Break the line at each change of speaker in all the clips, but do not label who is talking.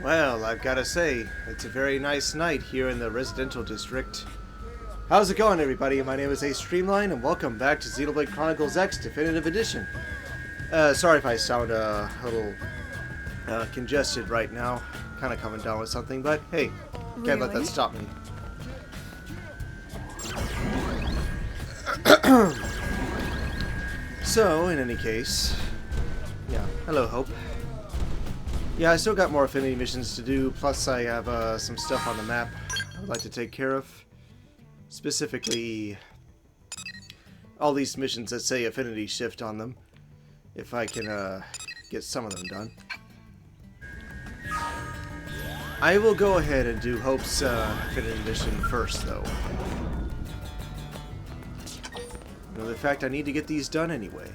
Well, I've got to say, it's a very nice night here in the residential district. How's it going, everybody? My name is Streamline, and welcome back to Xenoblade Chronicles X Definitive Edition. Sorry if I sound a little congested right now. Kind of coming down with something, but hey, can't let that stop me. So, in any case, yeah, hello, Hope. Yeah, I still got more affinity missions to do, plus I have some stuff on the map I would like to take care of. Specifically, all these missions that say affinity shift on them, if I can get some of them done. I will go ahead and do Hope's affinity mission first, though. The fact I need to get these done anyway.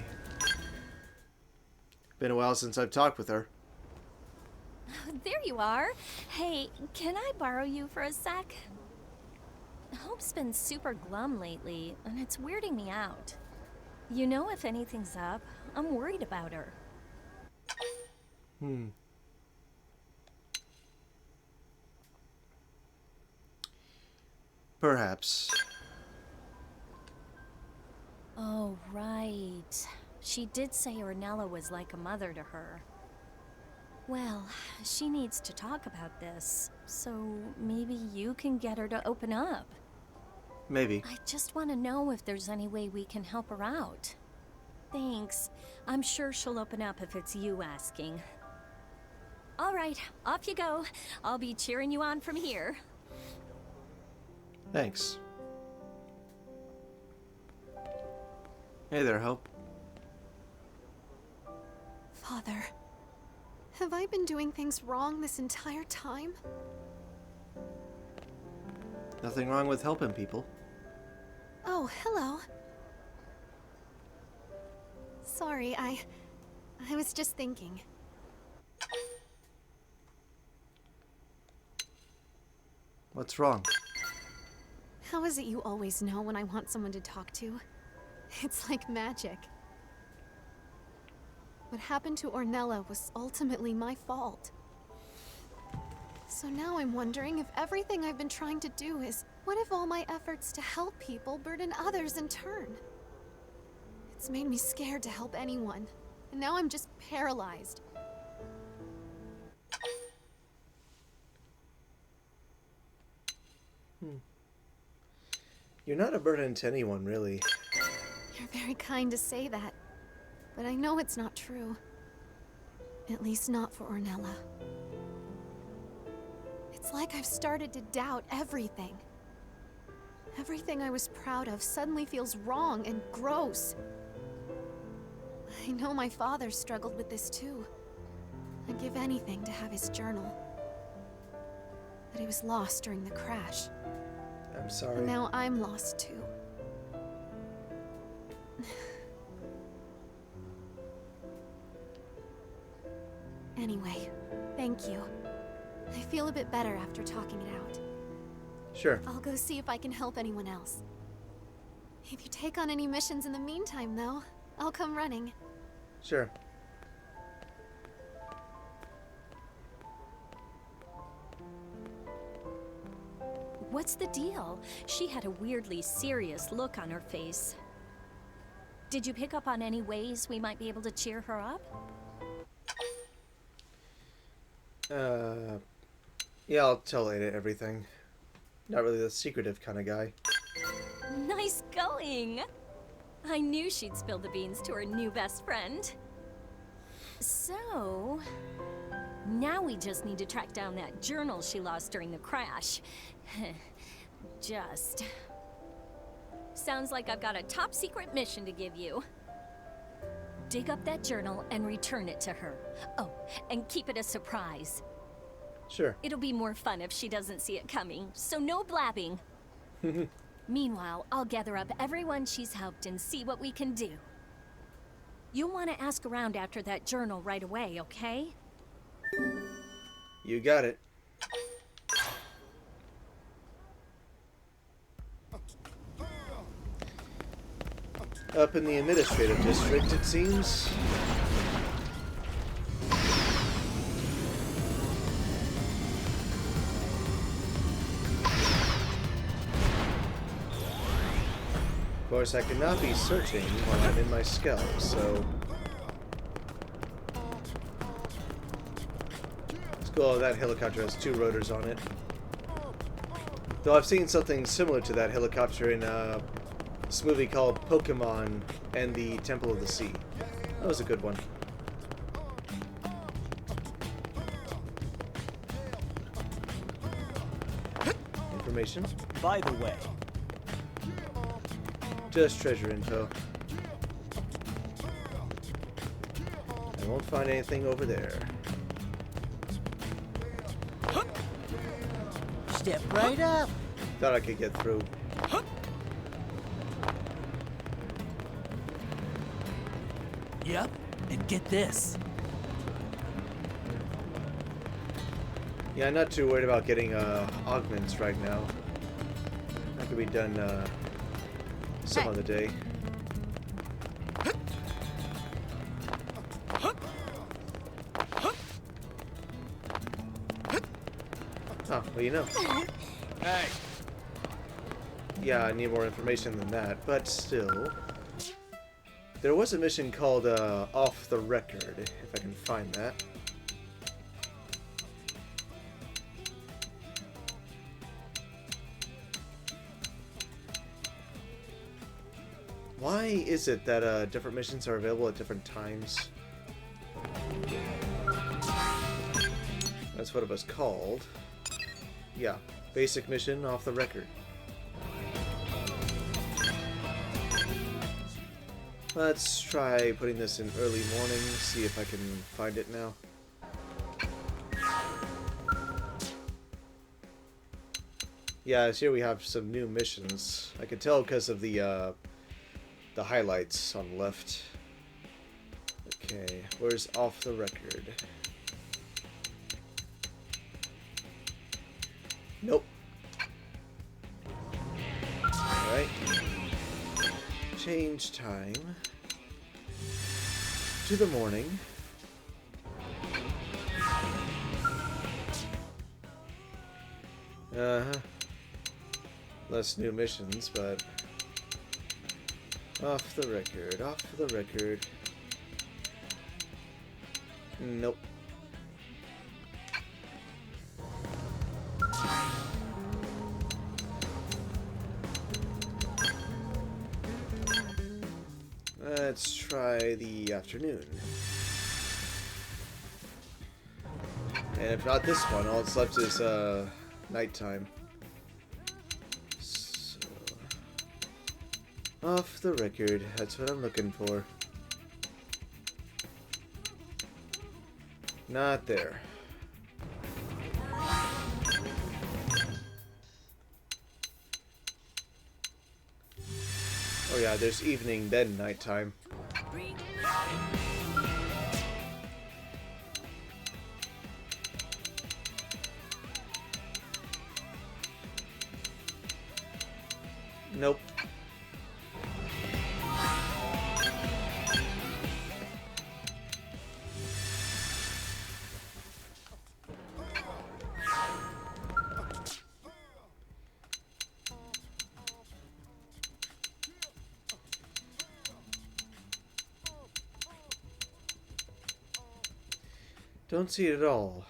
Been a while since I've talked with her.
There you are. Hey, can I borrow you for a sec? Hope's been super glum lately, and it's weirding me out. You know, if anything's up, I'm worried about her.
Perhaps.
Oh, right. She did say Ornella was like a mother to her. Well, she needs to talk about this, so maybe you can get her to open up.
Maybe.
I just want to know if there's any way we can help her out. Thanks. I'm sure she'll open up if it's you asking. All right, off you go. I'll be cheering you on from here.
Thanks. Hey there, Hope.
Father, have I been doing things wrong this entire time?
Nothing wrong with helping people.
Oh, hello. Sorry, I was just thinking.
What's wrong?
How is it you always know when I want someone to talk to? It's like magic. What happened to Ornella was ultimately my fault. So now I'm wondering if everything I've been trying to do is... What if all my efforts to help people burden others in turn? It's made me scared to help anyone. And now I'm just paralyzed.
You're not a burden to anyone, really.
You're very kind to say that. But I know it's not true. At least not for Ornella. It's like I've started to doubt everything. Everything I was proud of suddenly feels wrong and gross. I know my father struggled with this too. I'd give anything to have his journal. But it was lost during the crash.
I'm sorry.
And now I'm lost too. Anyway, thank you. I feel a bit better after talking it out.
Sure.
I'll go see if I can help anyone else. If you take on any missions in the meantime, though, I'll come running.
Sure.
What's the deal? She had a weirdly serious look on her face. Did you pick up on any ways we might be able to cheer her up?
Yeah, I'll tell Ada everything. Not really the secretive kind of guy.
Nice going! I knew she'd spill the beans to her new best friend. So... now we just need to track down that journal she lost during the crash. Just... Sounds like I've got a top secret mission to give you. Dig up that journal and return it to her. Oh, and keep it a surprise.
Sure.
It'll be more fun if she doesn't see it coming, so no blabbing. Meanwhile, I'll gather up everyone she's helped and see what we can do. You'll want to ask around after that journal right away, okay?
You got it. Up in the administrative district, it seems. course, I cannot be searching while I'm in my skull, so... It's cool, that helicopter has 2 rotors on it. Though I've seen something similar to that helicopter in this movie called Pokemon and the Temple of the Sea. That was a good one. Information.
By the way,
Just treasure info. I won't find anything over there.
step right up.
Thought I could get through.
Yep, and get this.
Yeah, I'm not too worried about getting augments right now. That could be done some other day. Oh, well, you know.
Hey.
Yeah, I need more information than that, but still. There was a mission called Off the Record, if I can find that. Why is it that different missions are available at different times? That's what it was called. Yeah, basic mission off the record. Let's try putting this in early morning, see if I can find it now. Yeah, here we have some new missions. I can tell because of the highlights on the left. Okay, where's off the record? Nope. Alright. Change time to the morning. Less new missions, but off the record, off the record. Nope. Let's try the afternoon. And if not this one, all that's left is nighttime. So, off the record, that's what I'm looking for. Not there. Oh yeah, there's evening, then nighttime. Nope. Don't see it at all.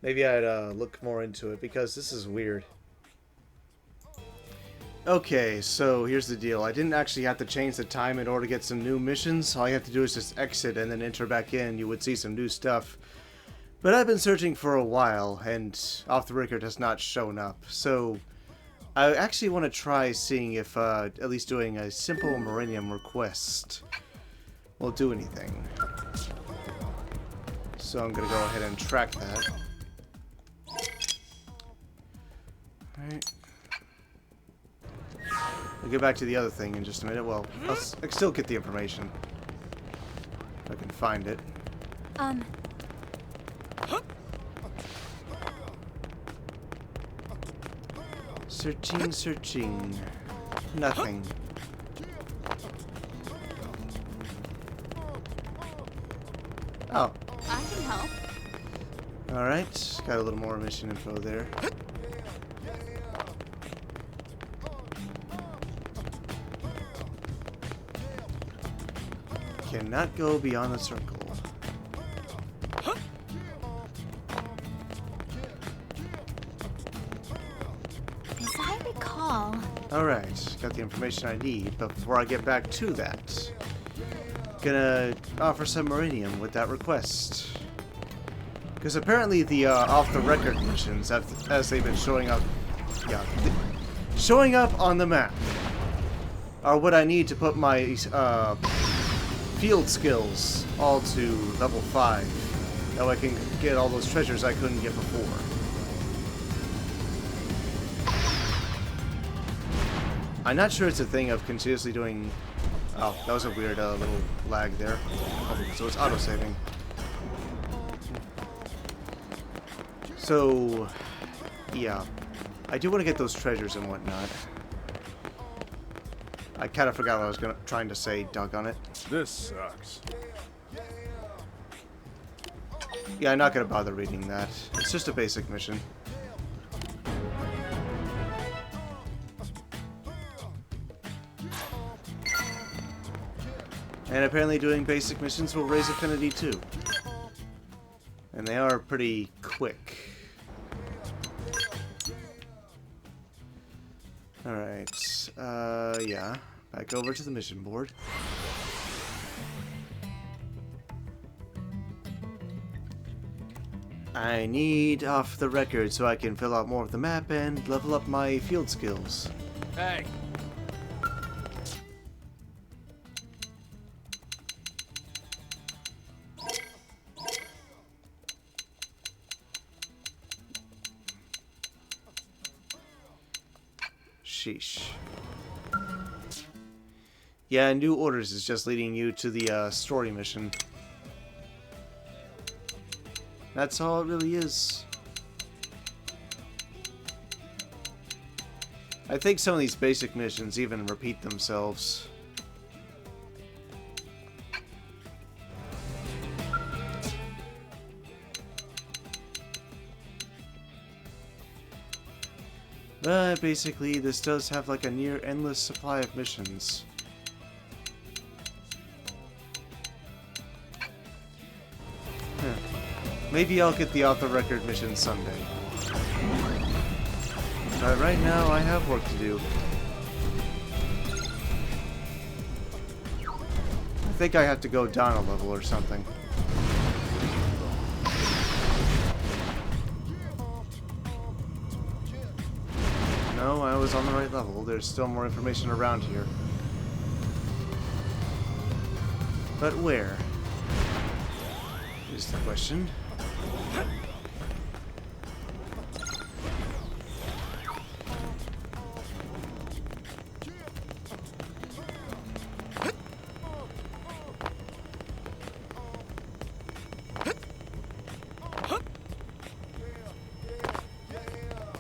Maybe I'd look more into it because this is weird. Okay, so here's the deal. I didn't actually have to change the time in order to get some new missions. All you have to do is just exit and then enter back in. You would see some new stuff. But I've been searching for a while and off the record has not shown up. So I actually want to try seeing if at least doing a simple Millennium request will do anything. So I'm going to go ahead and track that. Alright. I'll get back to the other thing in just a minute. Well, I can still get the information. If I can find it. Searching, searching. Nothing. Oh.
I can help.
Alright, got a little more mission info there. cannot go beyond the circle.
As I recall,
Alright, got the information I need, but before I get back to that, gonna offer some Meridium with that request. Because apparently the off-the-record missions, as they've been showing up, showing up on the map, are what I need to put my field skills all to level 5. That way I can get all those treasures I couldn't get before. I'm not sure it's a thing of continuously doing... Oh, that was a weird little lag there. So it's auto-saving. So, yeah. I do want to get those treasures and whatnot. I kind of forgot what I was trying to say, doggone it.
This sucks.
Yeah, I'm not going to bother reading that. It's just a basic mission. And apparently doing basic missions will raise affinity too. And they are pretty quick. Alright, yeah. Back over to the mission board. I need off the record so I can fill out more of the map and level up my field skills.
Hey.
Sheesh. Yeah, New Orders is just leading you to the story mission. That's all it really is. I think some of these basic missions even repeat themselves. But basically, this does have like a near endless supply of missions. Huh. Maybe I'll get the off-the-record mission someday. But right now, I have work to do. I think I have to go down a level or something. No, I was on the right level. There's still more information around here. But where? Is the question.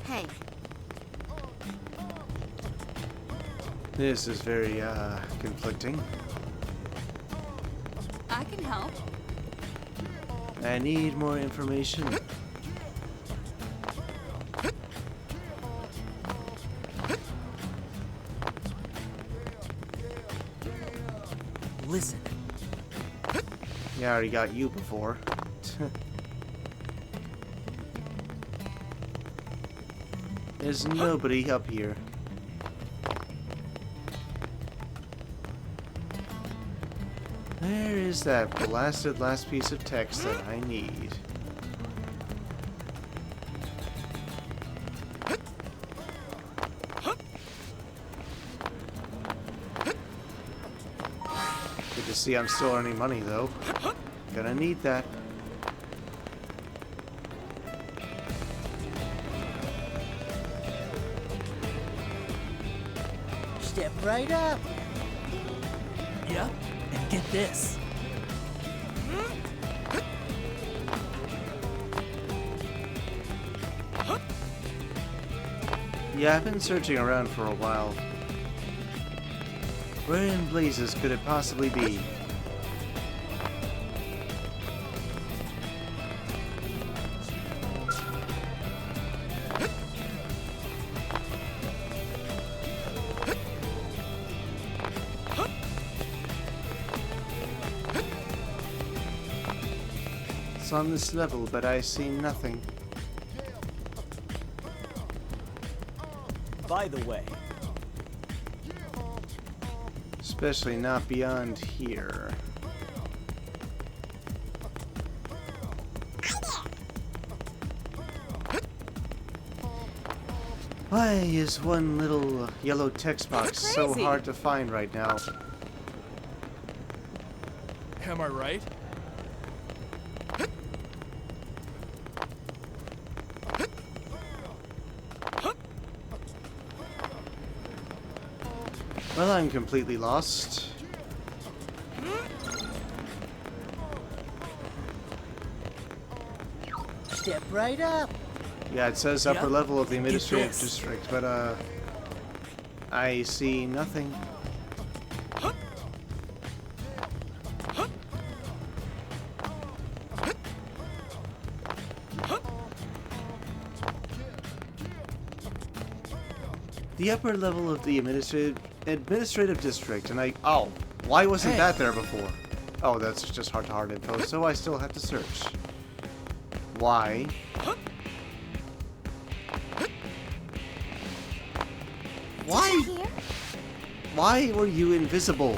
hey,
This is very, conflicting.
I can help.
I need more information.
Listen.
Yeah, I already got you before. There's nobody up here. Where is that blasted last piece of text that I need? Good to see I'm still earning money, though. Gonna need that.
Step right up. Yep, and get this.
Yeah, I've been searching around for a while. Where in blazes could it possibly be? signals on this level, but I see nothing.
By the way,
Especially not beyond here. Why is one little yellow text box so
crazy.
hard to find right now?
am I right?
Well, I'm completely lost.
Step right up.
Yeah, it says
Yep.
upper level of the
Get
administrative
this.
district, but I see nothing. The upper level of the administrative district, and why wasn't
Hey.
that there before? Oh, that's just heart-to-heart info, so I still have to search. Why? Why?
Here?
Why were you invisible?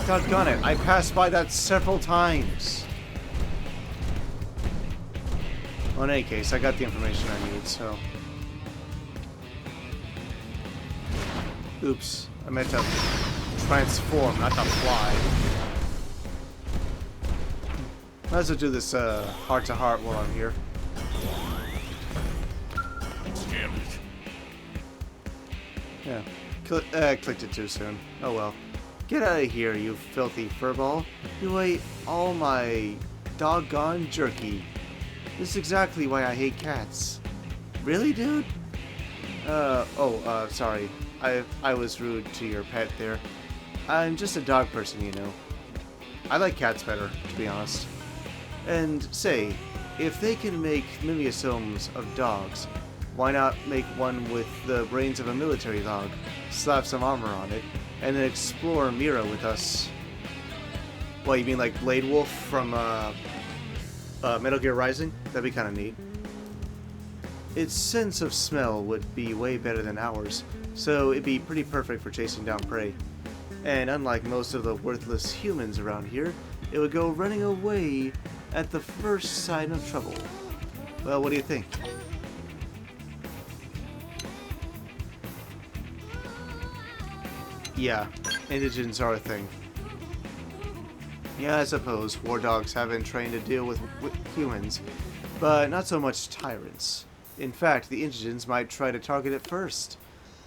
Doggone it, I passed by that several times. Well, in any case, I got the information I need, so... Oops, I meant to transform, not to fly. Might as well do this heart-to-heart while I'm here.
Damn it.
Yeah, clicked it too soon. Oh well. Get out of here, you filthy furball. You ate all my doggone jerky. This is exactly why I hate cats. Really, dude? Sorry. I was rude to your pet there. I'm just a dog person, you know. I like cats better, to be honest. And say, if they can make mimeosomes of dogs, why not make one with the brains of a military dog, slap some armor on it, and then explore Mira with us? What, you mean like Blade Wolf from Metal Gear Rising? That'd be kind of neat. Its sense of smell would be way better than ours, so it'd be pretty perfect for chasing down prey. And unlike most of the worthless humans around here, it would go running away at the first sign of trouble. Well, what do you think? Yeah, indigents are a thing. Yeah, I suppose war dogs have been trained to deal with humans, but not so much tyrants. In fact, the indigents might try to target it first.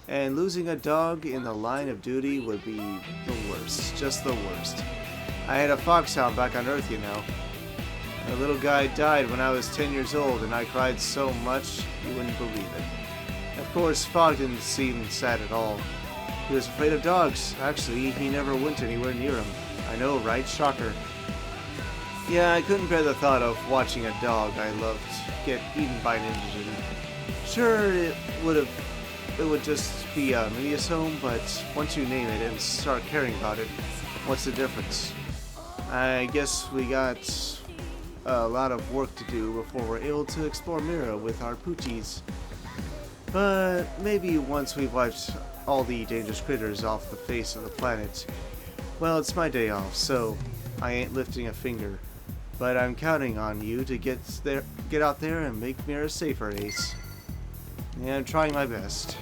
And losing a dog in the line of duty would be the worst, just the worst. I had a foxhound back on Earth, you know. The little guy died when I was 10 years old, and I cried so much you wouldn't believe it. Of course, Fogg didn't seem sad at all. He was afraid of dogs. Actually, he never went anywhere near them. I know, right? Shocker. Yeah, I couldn't bear the thought of watching a dog I loved get eaten by an indigent. Sure, it would just be a mimeosome, but once you name it and start caring about it, what's the difference? I guess we got a lot of work to do before we're able to explore Mira with our poochies. But maybe once we've wiped all the dangerous critters off the face of the planet. Well, it's my day off, so I ain't lifting a finger. But I'm counting on you to get out there and make Mira safer, Ace. Yeah, I'm trying my best.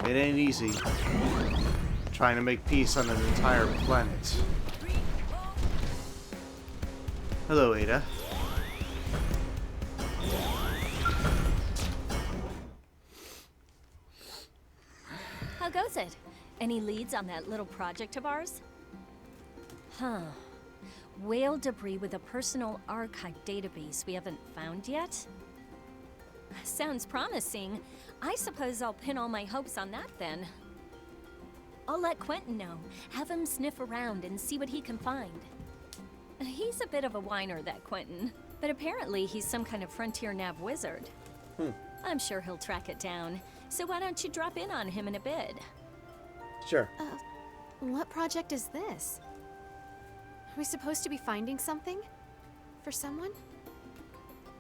It ain't easy. Trying to make peace on an entire planet. Hello, Ada.
How goes it? Any leads on that little project of ours? Huh. Whale debris with a personal archive database we haven't found yet? Sounds promising. I suppose I'll pin all my hopes on that then. I'll let Quentin know. Have him sniff around and see what he can find. He's a bit of a whiner, that Quentin. But apparently he's some kind of frontier nav wizard. I'm sure he'll track it down. So why don't you drop in on him in a bid?
Sure.
What project is this? Are we supposed to be finding something? For someone?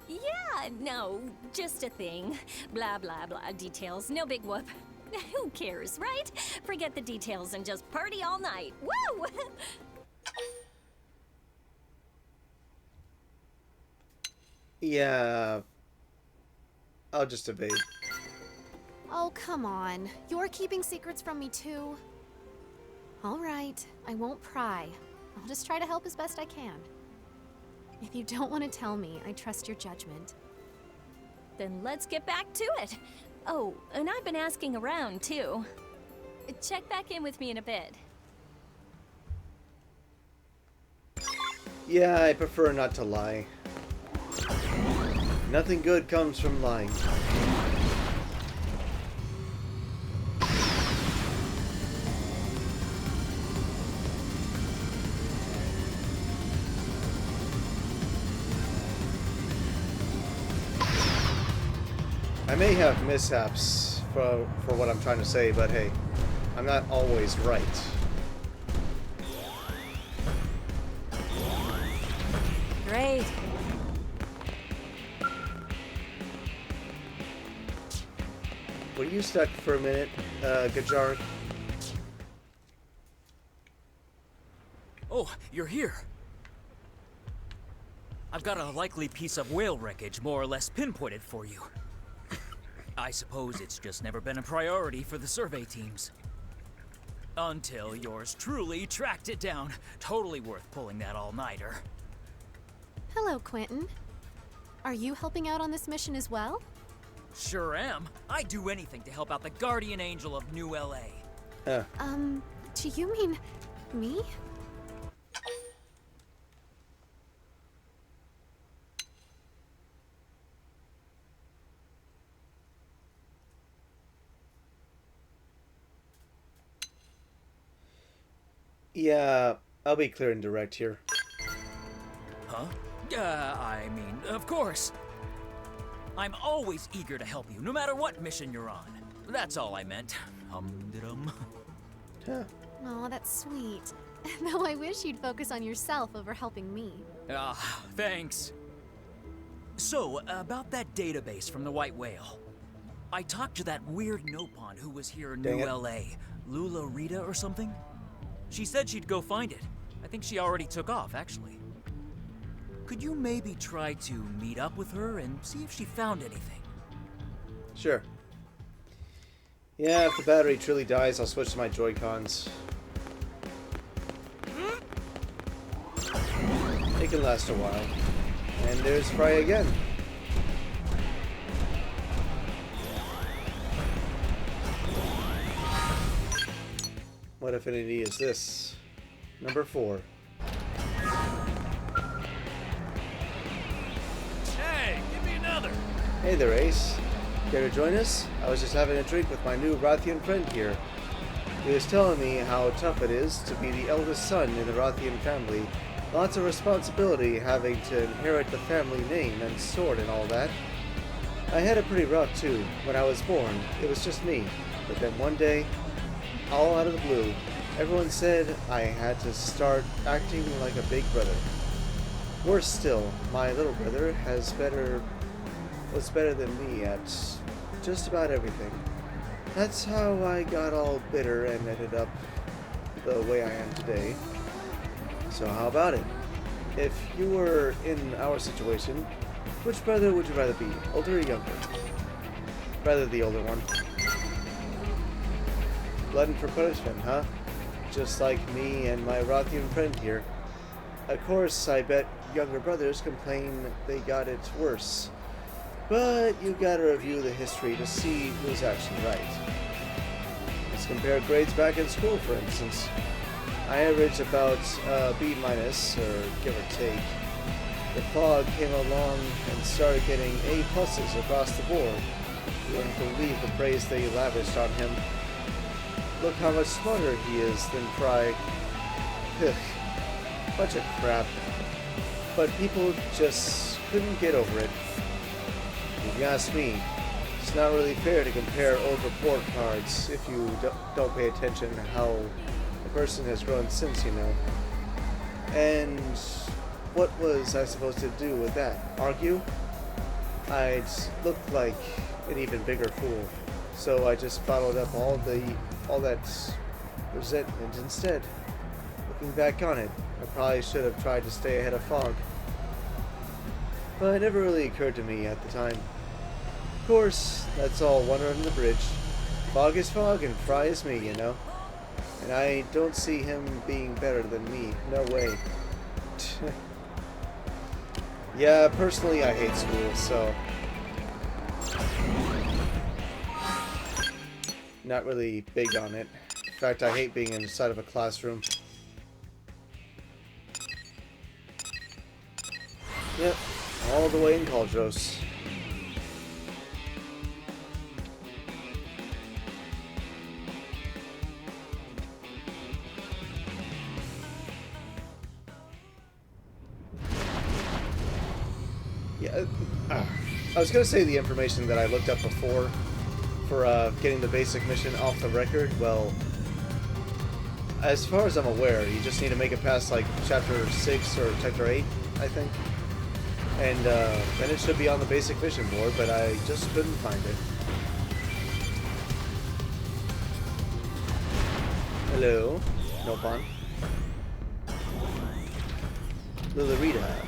Yeah, no, just a thing. Blah, blah, blah. Details, no big whoop. Who cares, right? Forget the details and just party all night. Woo!
Yeah, I'll just evade.
Oh, come on. You're keeping secrets from me too? Alright, I won't pry. I'll just try to help as best I can. If you don't want to tell me, I trust your judgment.
Then let's get back to it. Oh, and I've been asking around, too. Check back in with me in a bit.
Yeah, I prefer not to lie. Nothing good comes from lying. I may have mishaps for what I'm trying to say, but hey, I'm not always right.
Great.
Were you stuck for a minute, Gajar?
Oh, you're here. I've got a likely piece of whale wreckage more or less pinpointed for you. I suppose it's just never been a priority for the survey teams. Until yours truly tracked it down. Totally worth pulling that all-nighter.
Hello, Quentin. Are you helping out on this mission as well?
Sure am. I'd do anything to help out the guardian angel of New LA.
Do you mean me?
Yeah, I'll be clear and direct here.
Huh? I mean, of course. I'm always eager to help you, no matter what mission you're on. That's all I meant. Hum-de-dum.
Huh.
Oh, that's sweet. Though I wish you'd focus on yourself over helping me.
Ah, thanks. So, about that database from the White Whale. I talked to that weird Nopon who was here in
Dang
New
it.
LA. Lula Rita or something? She said she'd go find it. I think she already took off, actually. Could you maybe try to meet up with her and see if she found anything?
Sure. Yeah, if the battery truly dies, I'll switch to my Joy-Cons. It can last a while. And there's Fry again. What affinity is this? Number 4.
Hey, give me another.
Hey there, Ace. Care to join us? I was just having a drink with my new Rothian friend here. He was telling me how tough it is to be the eldest son in the Rothian family. Lots of responsibility having to inherit the family name and sword and all that. I had it pretty rough too. When I was born, it was just me. But then one day, all out of the blue, everyone said I had to start acting like a big brother. Worse still, my little brother was better than me at just about everything. That's how I got all bitter and ended up the way I am today. So how about it? If you were in our situation, which brother would you rather be, older or younger? Rather the older one. Glutton for punishment, huh? Just like me and my Rothian friend here. Of course, I bet younger brothers complain they got it worse. But you gotta review the history to see who's actually right. Let's compare grades back in school, for instance. I averaged about B-, or give or take. The fog came along and started getting A+ across the board. You wouldn't believe the praise they lavished on him. Look how much smarter he is than Fry. Ugh. Bunch of crap. But people just couldn't get over it. If you ask me, it's not really fair to compare old report cards if you don't pay attention to how a person has grown since, you know. And what was I supposed to do with that? Argue? I'd looked like an even bigger fool, so I just bottled up all that resentment instead. Looking back on it, I probably should have tried to stay ahead of fog. But it never really occurred to me at the time. Of course, that's all water under the bridge. Fog is fog and Fry is me, you know? And I don't see him being better than me. No way. Yeah, personally I hate school, so... not really big on it. In fact, I hate being inside of a classroom. Yep, all the way in Caldros. Yeah, I was going to say the information that I looked up before for getting the basic mission off the record. Well, as far as I'm aware, you just need to make it past like chapter 6 or chapter 8, I think. And then it should be on the basic mission board, but I just couldn't find it. Hello, Nopon. Lilirita.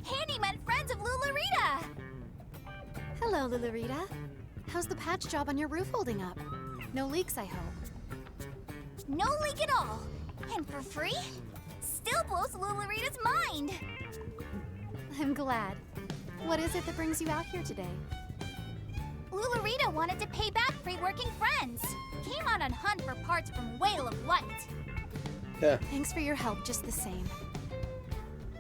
Handyman friends of Lulurita!
Hello, Lilirita. How's the patch job on your roof holding up? No leaks, I hope.
No leak at all. And for free? Still blows Lulurita's mind.
I'm glad. What is it that brings you out here today?
Lulurita wanted to pay back free working friends. Came on a hunt for parts from Whale of Light.
Yeah.
Thanks for your help just the same.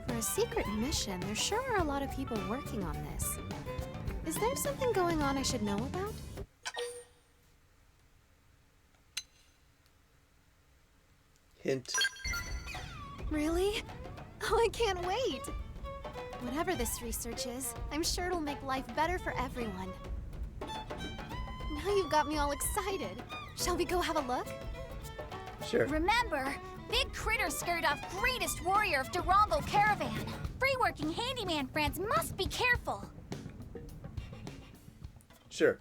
For a secret mission, there sure are a lot of people working on this. Is there something going on I should know about?
Hint.
Really? Oh, I can't wait! Whatever this research is, I'm sure it'll make life better for everyone. Now you've got me all excited. Shall we go have a look?
Sure.
Remember, Big Critter scared off greatest warrior of Durango Caravan. Free-working handyman friends must be careful.
Sure.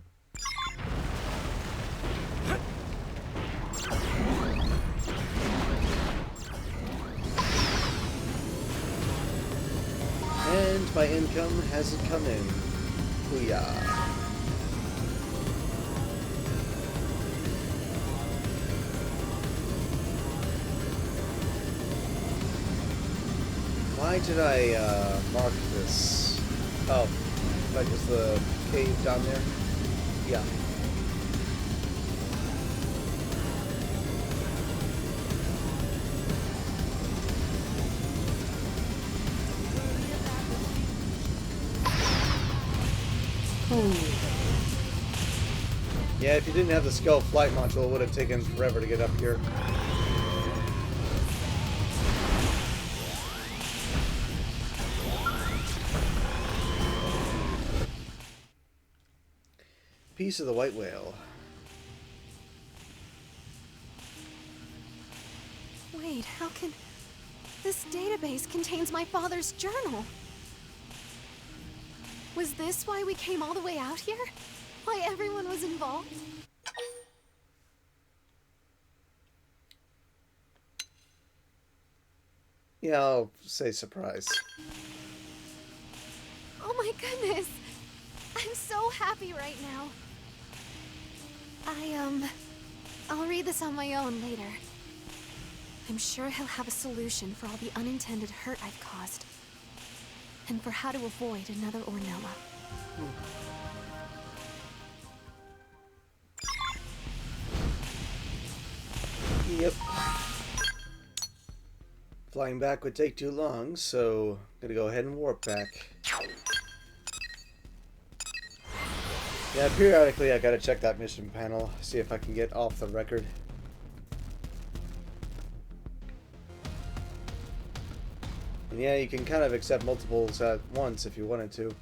And my income hasn't come in. Booyah. Why did I mark this? Oh, that was the cave down there? Yeah. Yeah, if you didn't have the Skull Flight module, it would have taken forever to get up here. Piece of the White Whale.
Wait, how can... This database contains my father's journal. Was this why we came all the way out here? Why everyone was involved?
Yeah, I'll say surprise.
Oh my goodness! I'm so happy right now. I'll read this on my own later. I'm sure he'll have a solution for all the unintended hurt I've caused. And for how to avoid another Ornella.
Yep. Flying back would take too long, so I'm gonna go ahead and warp back. Yeah, periodically I gotta check that mission panel, see if I can get off the record. And yeah, you can kind of accept multiples at once if you wanted to.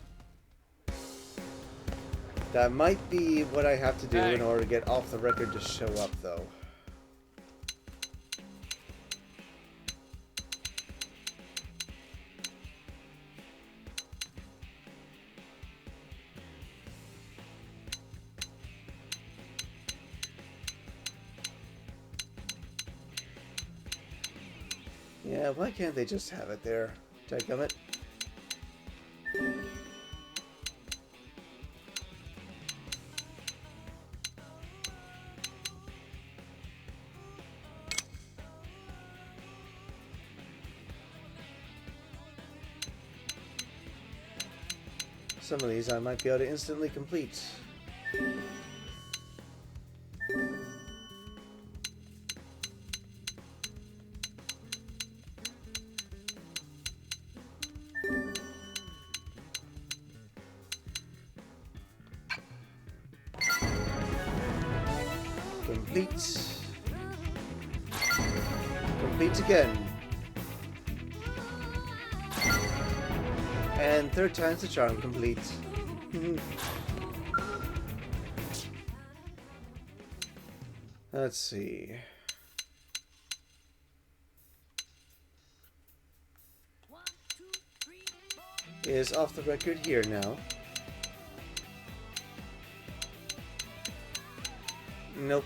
That might be what I have to do in
Hey.
order to get off the record to show up, though. Yeah, why can't they just have it there? Dadgummit. Some of these I might be able to instantly complete. Complete. Complete again. And third time's the charm, complete. Let's see. Is off the record here now. Nope.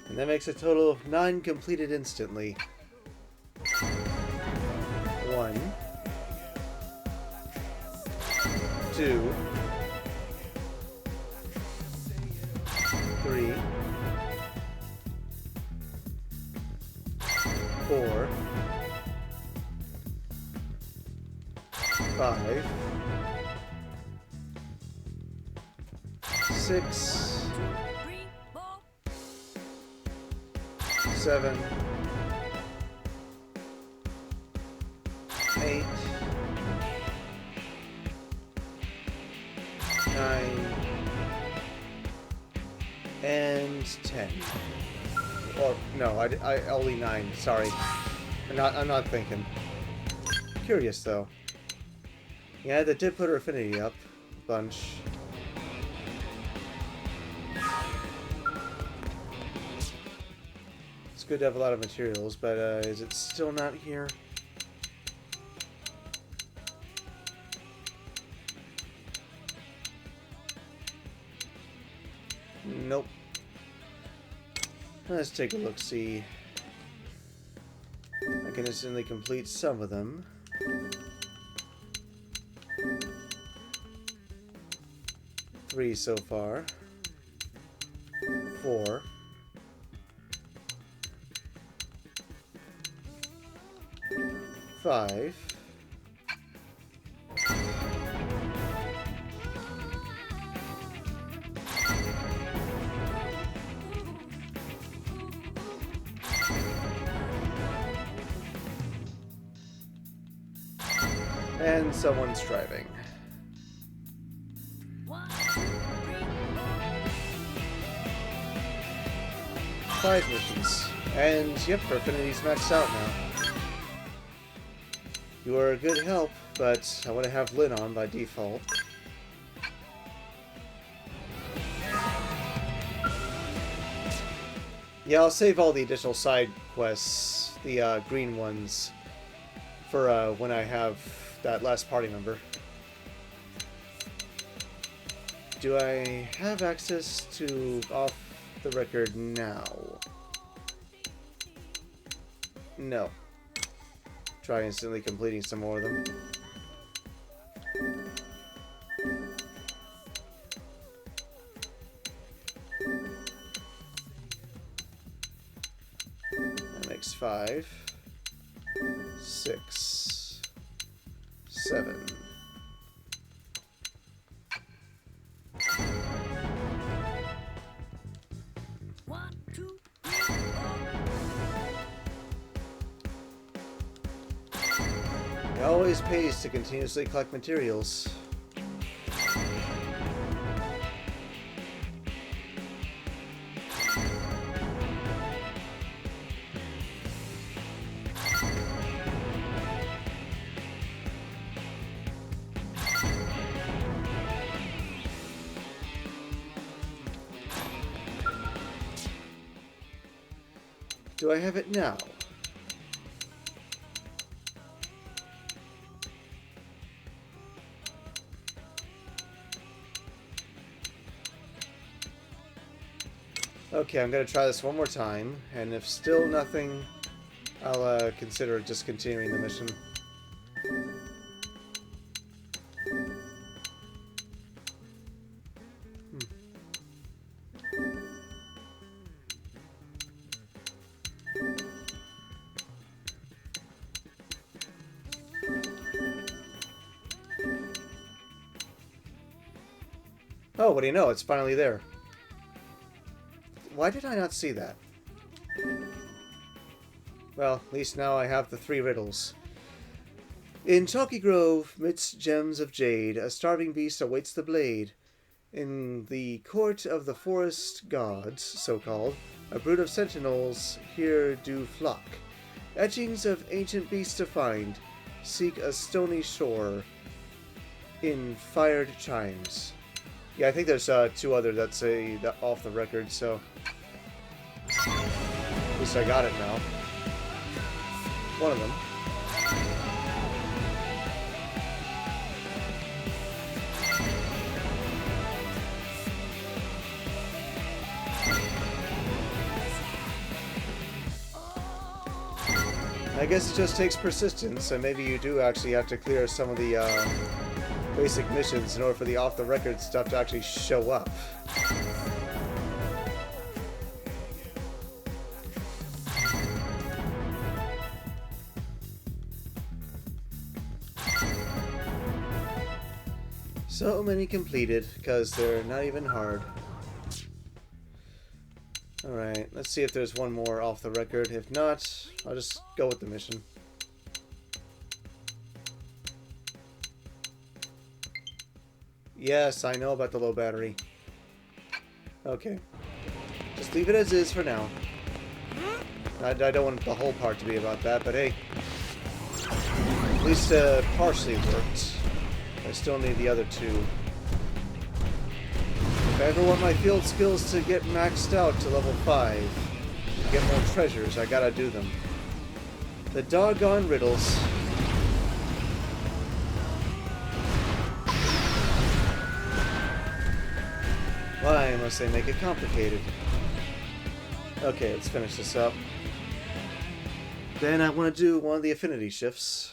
And that makes a total of 9 completed instantly. 1, 2, 3, 4, 5, 6, 7, 8, 9, and 10. Or no, I only 9. Sorry, I'm not thinking. Curious though. Yeah, that did put her affinity up a bunch. It's good to have a lot of materials, but is it still not here? Nope. Let's take a look, see. I can instantly complete some of them. Three so far. 4. 5. And someone's driving. Five missions. And yep, our affinity's maxed out now. You are a good help, but I want to have Lynn on by default. Yeah, I'll save all the additional side quests, the green ones, for when I have that last party member. Do I have access to off the record now? No. Try instantly completing some more of them. That makes 5, 6, 7. always pays to continuously collect materials. Do I have it now? Okay, I'm gonna try this one more time, and if still nothing, I'll consider just continuing the mission. Oh, what do you know? It's finally there. Why did I not see that? Well, at least now I have the 3 riddles. In Chalky Grove, midst gems of jade, a starving beast awaits the blade. In the court of the forest gods, so-called, a brood of sentinels here do flock. Etchings of ancient beasts to find, seek a stony shore in fired chimes. Yeah, I think there's 2 other that say that off the record, so at least I got it now. One of them. I guess it just takes persistence, and maybe you do actually have to clear some of the basic missions in order for the off-the-record stuff to actually show up. So many completed, because they're not even hard. Alright, let's see if there's one more off the record. If not, I'll just go with the mission. Yes, I know about the low battery. Okay. Just leave it as is for now. I don't want the whole part to be about that, but hey. At least partially worked. I still need the other 2. If I ever want my field skills to get maxed out to level 5, to get more treasures, I gotta do them. The doggone riddles. Why must they make it complicated? Okay, let's finish this up. Then I want to do one of the affinity shifts.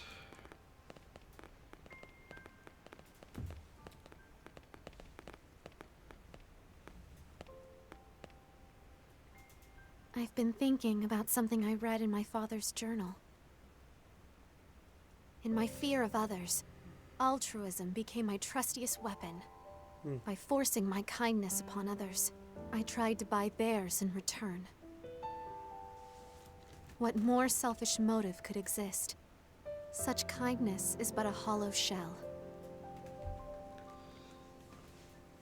I've been thinking about something I read in my father's journal. In my fear of others, altruism became my trustiest weapon. By forcing my kindness upon others, I tried to buy theirs in return. What more selfish motive could exist? Such kindness is but a hollow shell.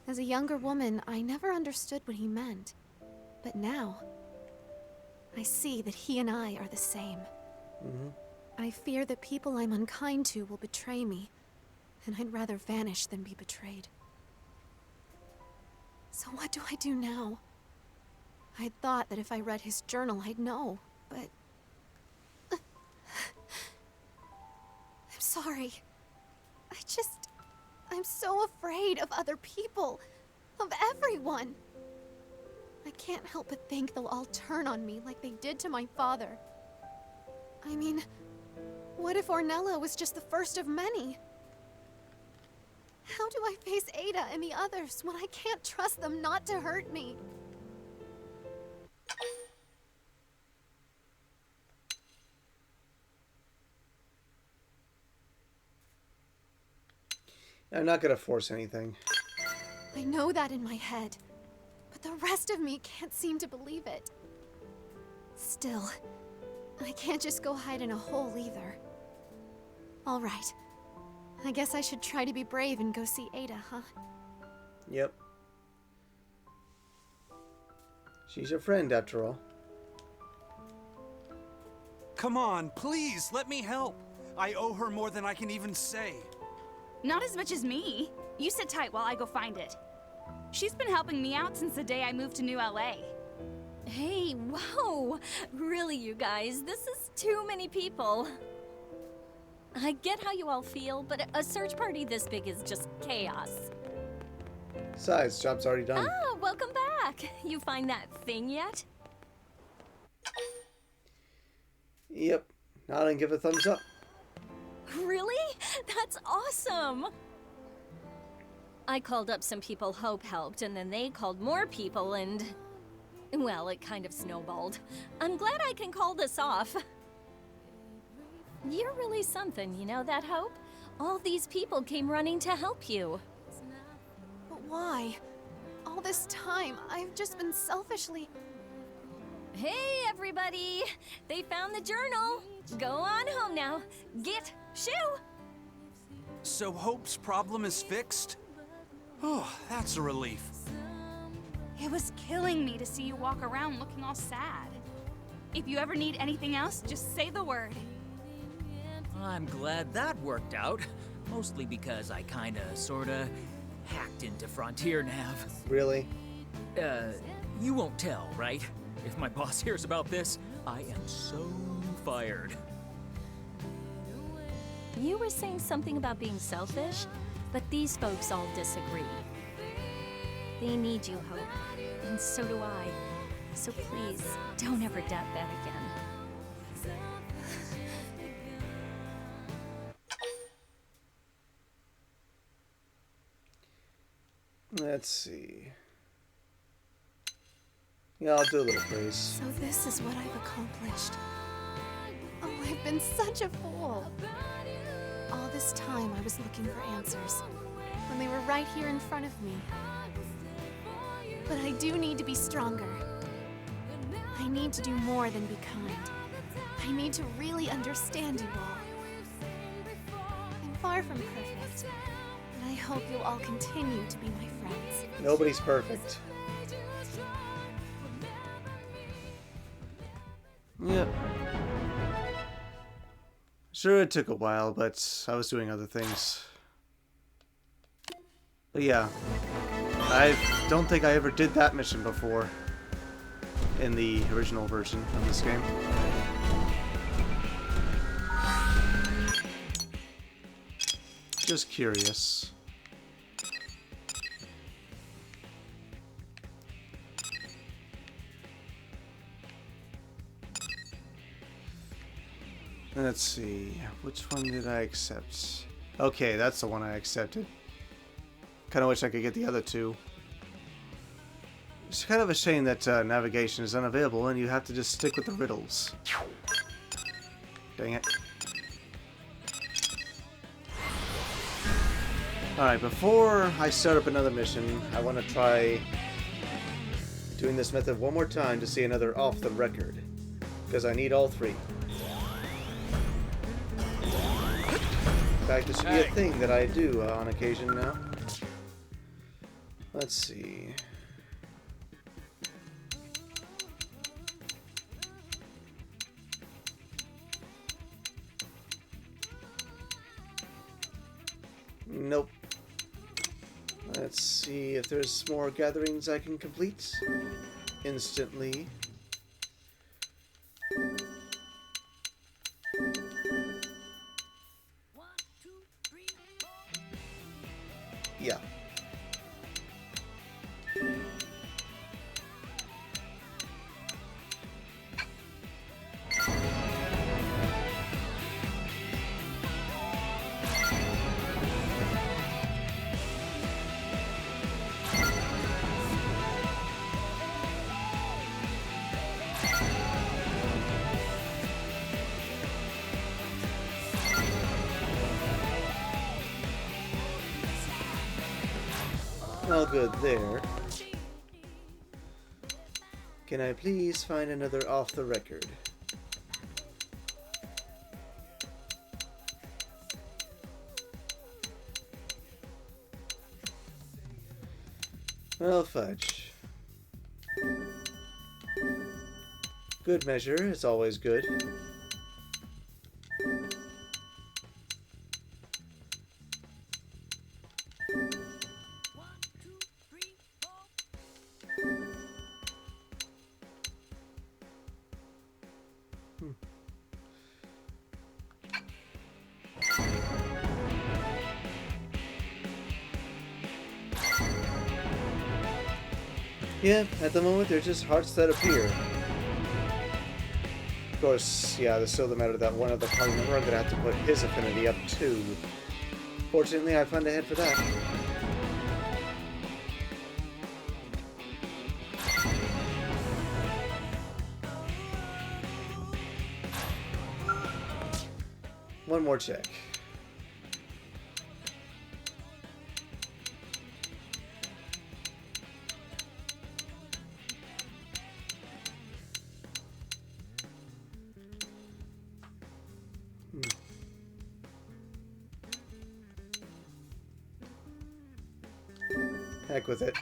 As a younger woman, I never understood what he meant. But now, I see that he and I are the same. I fear that people I'm unkind to will betray me, and I'd rather vanish than be betrayed. So what do I do now? I'd thought that if I read his journal, I'd know, but... I'm sorry. I'm so afraid of other people, of everyone. I can't help but think they'll all turn on me like they did to my father. I mean, what if Ornella was just the first of many? How do I face Ada and the others when I can't trust them not to hurt me?
I'm not gonna force anything.
I know that in my head, but the rest of me can't seem to believe it. Still, I can't just go hide in a hole either. All right. I guess I should try to be brave and go see Ada, huh?
Yep. She's your friend, after all.
Come on, please, let me help. I owe her more than I can even say.
Not as much as me. You sit tight while I go find it. She's been helping me out since the day I moved to New LA.
Hey, whoa! Really, you guys, this is too many people. I get how you all feel, but a search party this big is just chaos.
Besides, job's already done.
Ah, welcome back! You find that thing yet?
Yep. Nod and give a thumbs up.
Really? That's awesome! I called up some people Hope helped, and then they called more people, and... well, it kind of snowballed. I'm glad I can call this off. You're really something, you know that, Hope? All these people came running to help you.
But why? All this time, I've just been selfishly...
Hey, everybody! They found the journal! Go on home now. Get, shoo!
So Hope's problem is fixed? Oh, that's a relief.
It was killing me to see you walk around looking all sad. If you ever need anything else, just say the word.
I'm glad that worked out. Mostly because I kinda, sorta, hacked into Frontier Nav.
Really?
You won't tell, right? If my boss hears about this, I am so fired.
You were saying something about being selfish, but these folks all disagree. They need you, Hope, and so do I. So please, don't ever doubt that again.
Let's see. Yeah, I'll do a little praise.
So this is what I've accomplished. Oh, I've been such a fool. All this time I was looking for answers, when they were right here in front of me. But I do need to be stronger. I need to do more than be kind. I need to really understand you all. I'm far from perfect, but I hope you'll all continue to be my friends.
Nobody's perfect. Yep. Sure, it took a while, but I was doing other things. But yeah, I don't think I ever did that mission before in the original version of this game. Just curious. Let's see, which one did I accept? Okay, that's the one I accepted. Kind of wish I could get the other two. It's kind of a shame that navigation is unavailable and you have to just stick with the riddles. Dang it. Alright, before I start up another mission, I want to try doing this method one more time to see another off the record. Because I need all three. In fact, this should be a thing that I do on occasion now. Let's see. Nope. Let's see if there's more gatherings I can complete instantly. Yeah. All good there. Can I please find another off the record? Well, fudge. Good measure is always good. Yeah, at the moment they're just hearts that appear. Of course, yeah, there's still the matter that one of the party member I'm gonna have to put his affinity up too. Fortunately, I planned ahead for that. One more check. Heck with it.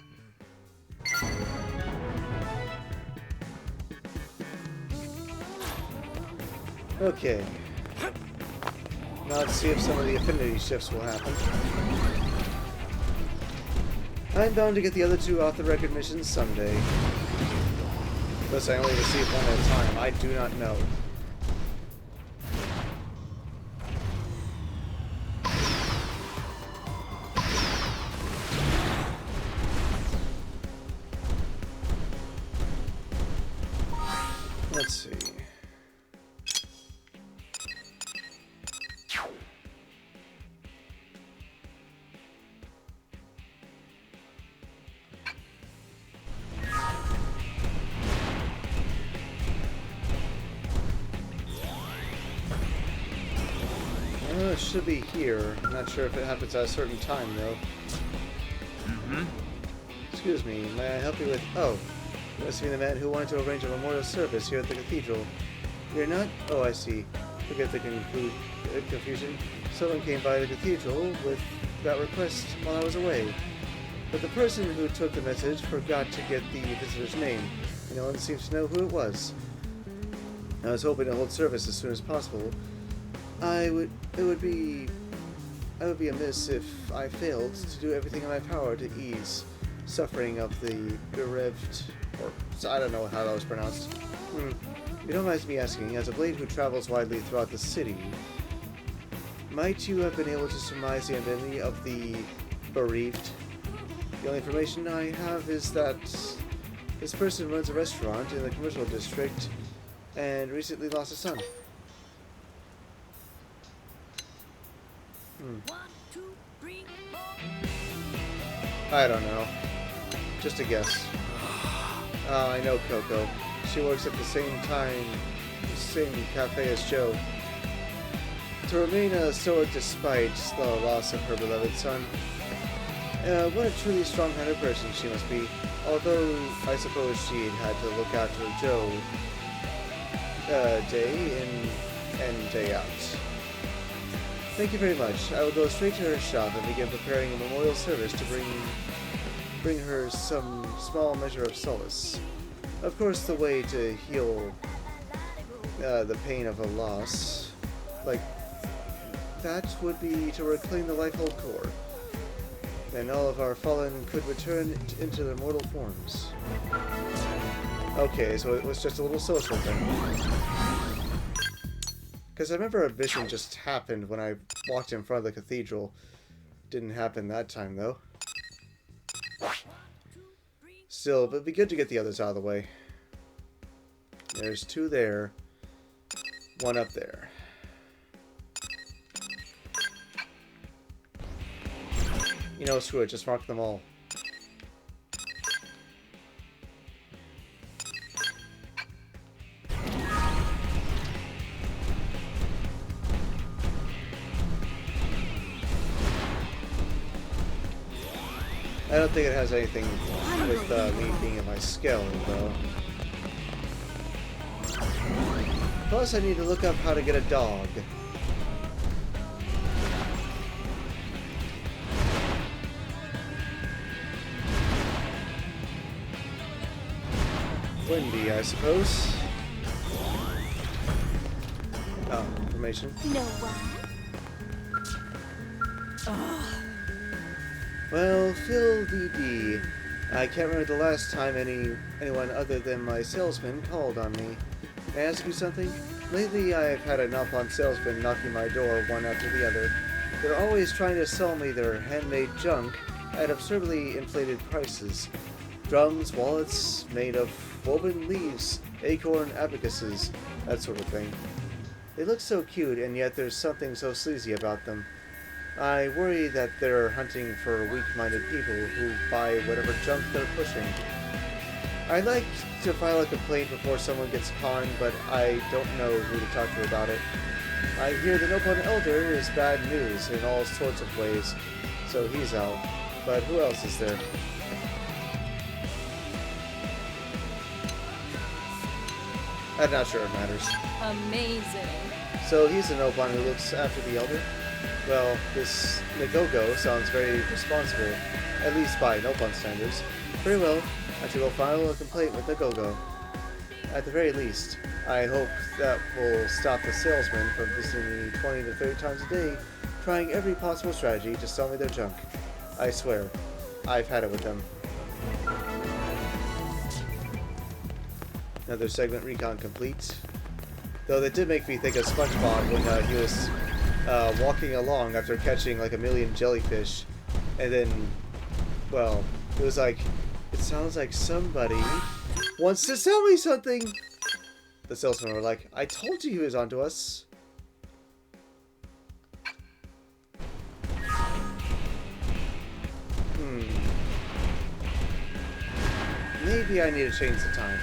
Okay. Now let's see if some of the affinity shifts will happen. I'm bound to get the other two off-the-record missions someday. Thus, I only receive one at a time. I do not know. Let's see. It should be here. I'm not sure if it happens at a certain time, though. Excuse me, may I help you with... Oh, you must be the man who wanted to arrange a memorial service here at the cathedral. You're not? Oh, I see. Forget the confusion. Someone came by the cathedral with that request while I was away. But the person who took the message forgot to get the visitor's name, and no one seems to know who it was. I was hoping to hold service as soon as possible. It would be amiss if I failed to do everything in my power to ease suffering of the bereft, or I don't know how that was pronounced. You don't mind me asking, as a blade who travels widely throughout the city, might you have been able to surmise the identity of the bereaved? The only information I have is that this person runs a restaurant in the commercial district and recently lost a son. I don't know. Just a guess. I know Coco. She works at the same cafe as Joe. To remain a stoic despite the loss of her beloved son. What a truly strong-hearted person she must be. Although, I suppose she'd had to look after Joe day in and day out. Thank you very much. I will go straight to her shop and begin preparing a memorial service to bring her some small measure of solace. Of course, the way to heal the pain of a loss like that would be to reclaim the life-hold core. Then all of our fallen could return into their mortal forms. Okay, so it was just a little social thing. Because I remember a mission just happened when I walked in front of the cathedral. Didn't happen that time, though. Still, but it'd be good to get the others out of the way. There's two there. One up there. You know, screw it, just mark them all. I don't think it has anything with me being in my skill, though. Plus, I need to look up how to get a dog. windy, I suppose. Oh, information.
Know what?
Well, Phil DD. I can't remember the last time anyone other than my salesman called on me. May I ask you something? Lately, I've had enough on salesmen knocking my door one after the other. They're always trying to sell me their handmade junk at absurdly inflated prices. Drums, wallets made of woven leaves, acorn abacuses, that sort of thing. They look so cute, and yet there's something so sleazy about them. I worry that they're hunting for weak-minded people who buy whatever junk they're pushing. I'd like to file a complaint before someone gets conned, but I don't know who to talk to about it. I hear the Nopon Elder is bad news in all sorts of ways, so he's out. But who else is there? I'm not sure it matters.
Amazing.
So he's the Nopon who looks after the Elder? Well, this Nagogo sounds very responsible, at least by Nopon standards. Very well, I shall go file a complaint with Nagogo. At the very least, I hope that will stop the salesman from visiting me 20 to 30 times a day, trying every possible strategy to sell me their junk. I swear, I've had it with them. Another segment recon complete. Though that did make me think of SpongeBob when he was walking along after catching like a million jellyfish, and then, well, it was like, it sounds like somebody wants to sell me something. The salesmen were like, I told you he was onto us. Maybe I need to change the time.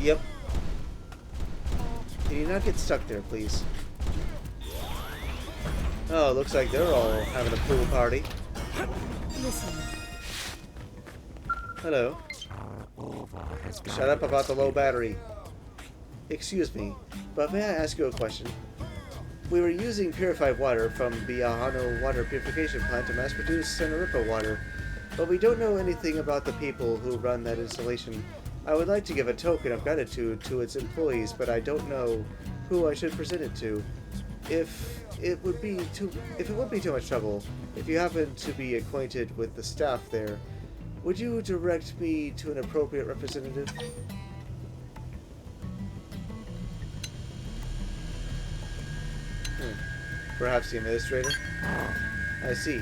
Yep. Can you not get stuck there, please? Oh, looks like they're all having a pool party.
Listen.
Hello. Shut up about the low battery. Excuse me, but may I ask you a question? We were using purified water from Biahano Water Purification Plant to mass-produce Senaripa water, but we don't know anything about the people who run that installation. I would like to give a token of gratitude to its employees, but I don't know who I should present it to. If it would be too much trouble, if you happen to be acquainted with the staff there, would you direct me to an appropriate representative? Perhaps the administrator? I see.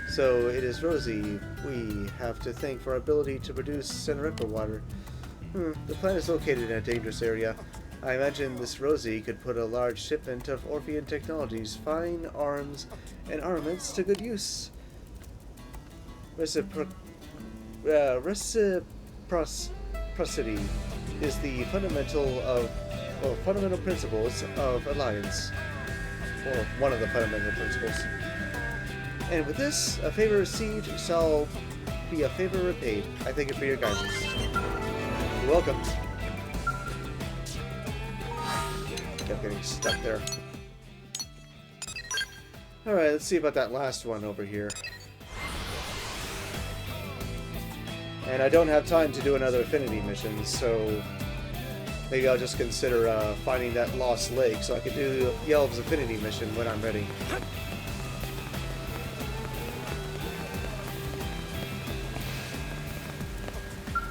So it is Rosie we have to thank for our ability to produce Senaripa water. The plant is located in a dangerous area. I imagine this Rosie could put a large shipment of Orphean technologies, fine arms, and armaments to good use. Reciprocity is the fundamental principles of alliance, or one of the fundamental principles. And with this, a favor received shall be a favor repaid. I thank you for your guidance. You're welcome. Kept getting stuck there. Alright, let's see about that last one over here. And I don't have time to do another affinity mission, so maybe I'll just consider finding that lost lake so I can do the Elves affinity mission when I'm ready.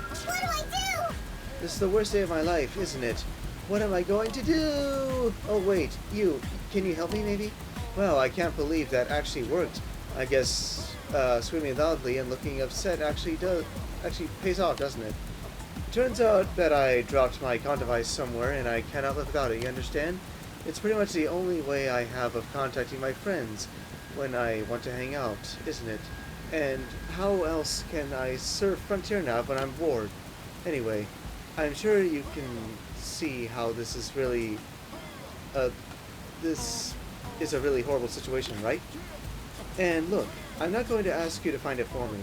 What do I do?
This is the worst day of my life, isn't it? What am I going to do? Oh wait, can you help me maybe? Well, I can't believe that actually worked. I guess screaming loudly and looking upset actually pays off, doesn't it? Turns out that I dropped my con device somewhere and I cannot live without it, you understand? It's pretty much the only way I have of contacting my friends when I want to hang out, isn't it? And how else can I surf Frontier now when I'm bored? Anyway, I'm sure you can see how this is really a really horrible situation, right? And look, I'm not going to ask you to find it for me,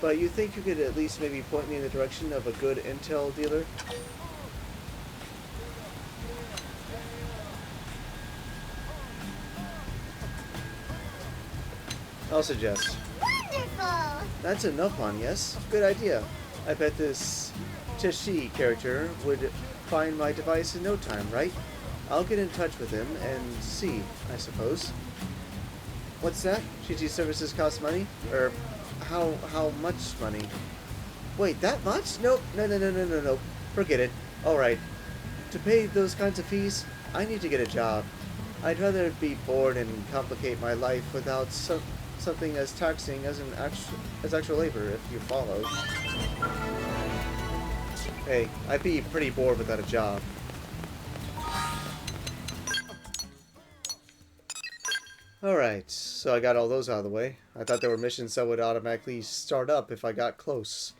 but you think you could at least maybe point me in the direction of a good intel dealer? I'll suggest.
Wonderful!
That's a Nopon, yes? Good idea. I bet this Tishi character would find my device in no time, right? I'll get in touch with him and see, I suppose. What's that? GT services cost money? Or how much money? Wait, that much? Nope. No. Forget it. Alright. To pay those kinds of fees, I need to get a job. I'd rather be bored and complicate my life without something as taxing as actual labor, if you follow. Hey, I'd be pretty bored without a job. Alright, so I got all those out of the way. I thought there were missions that would automatically start up if I got close.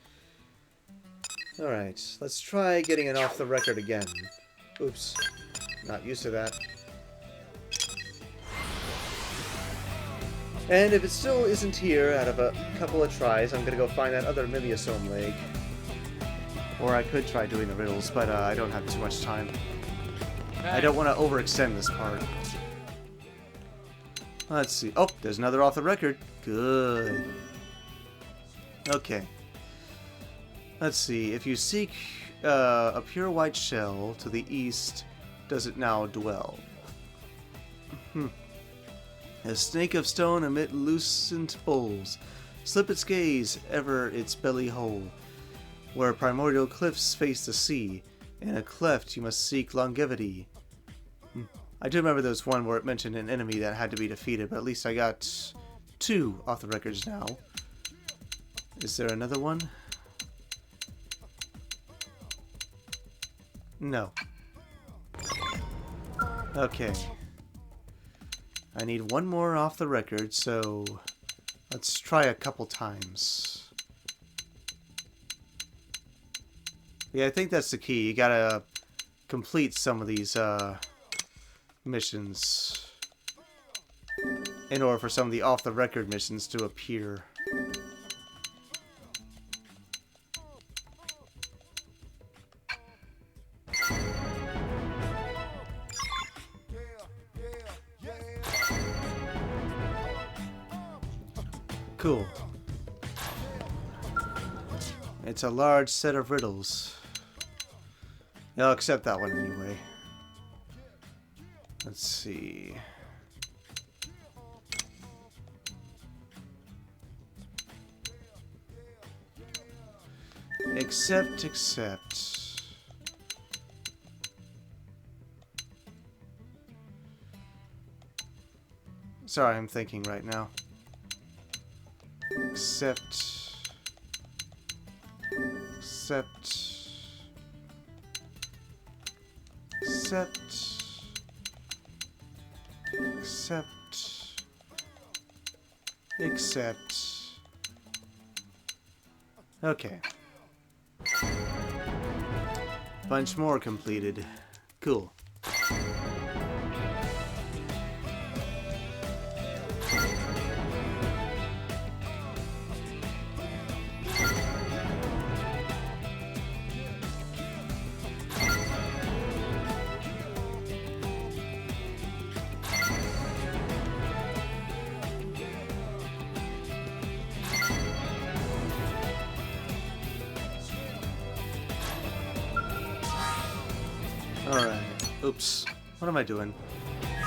Alright, let's try getting it off the record again. Oops, not used to that. And if it still isn't here out of a couple of tries, I'm gonna go find that other Miliosome leg. Or I could try doing the riddles, but I don't have too much time. I don't want to overextend this part. Let's see. Oh, there's another off the record. Good. Okay. Let's see. If you seek a pure white shell to the east, does it now dwell? A snake of stone amid lucent bowls, slip its gaze ever its belly hole, where primordial cliffs face the sea, in a cleft you must seek longevity. I do remember there was one where it mentioned an enemy that had to be defeated, but at least I got 2 off the records now. Is there another one? No. Okay. I need 1 more off the record, so let's try a couple times. Yeah, I think that's the key. You gotta complete some of these missions in order for some of the off-the-record missions to appear. Cool. It's a large set of riddles. Yeah, I'll accept that one anyway. Let's see. Accept. Sorry, I'm thinking right now. Accept. Okay. Bunch more completed. Cool. Alright. Oops. What am I doing?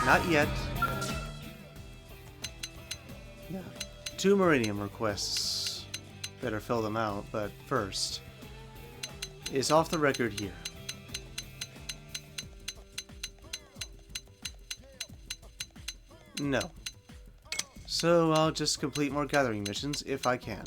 Not yet. Yeah. 2 Meridian requests. Better fill them out, but first is off the record here. No. So I'll just complete more gathering missions if I can.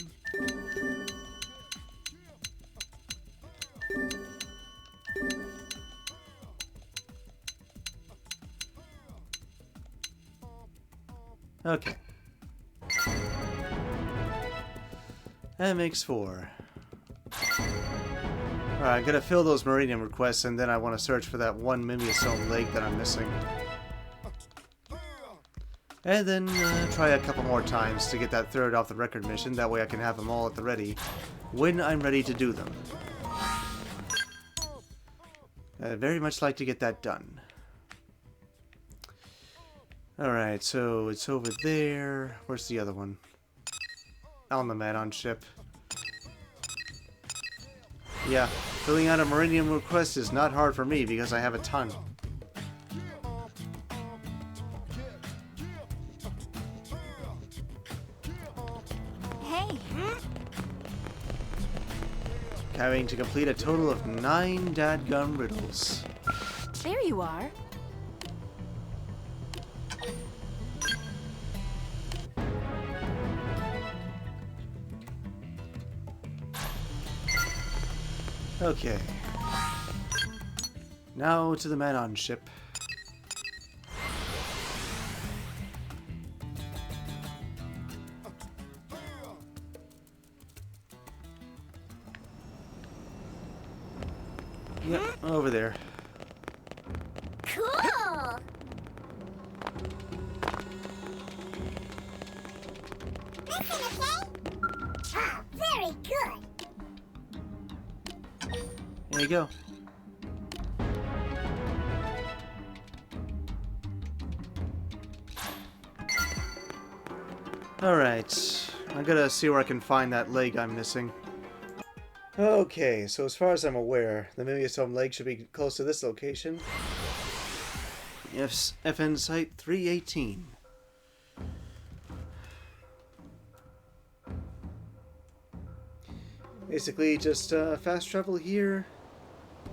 Okay. That makes 4. Alright, I'm gonna fill those Meridian requests, and then I want to search for that one Mimiosome lake that I'm missing. And then try a couple more times to get that 3rd off the record mission, that way I can have them all at the ready when I'm ready to do them. I'd very much like to get that done. Alright, so it's over there. Where's the other one? On the Madon ship. Yeah, filling out a Meridian request is not hard for me because I have a ton.
Hey,
Having to complete a total of 9 dadgum riddles.
There you are.
Okay. Now to the Madon ship. Yep, over there.
Cool! Listen, okay? Ah, very good.
There you go. Alright. I gotta see where I can find that leg I'm missing. Okay, so as far as I'm aware, the Mimiosome leg should be close to this location. FN Site 318. Basically, just fast travel here,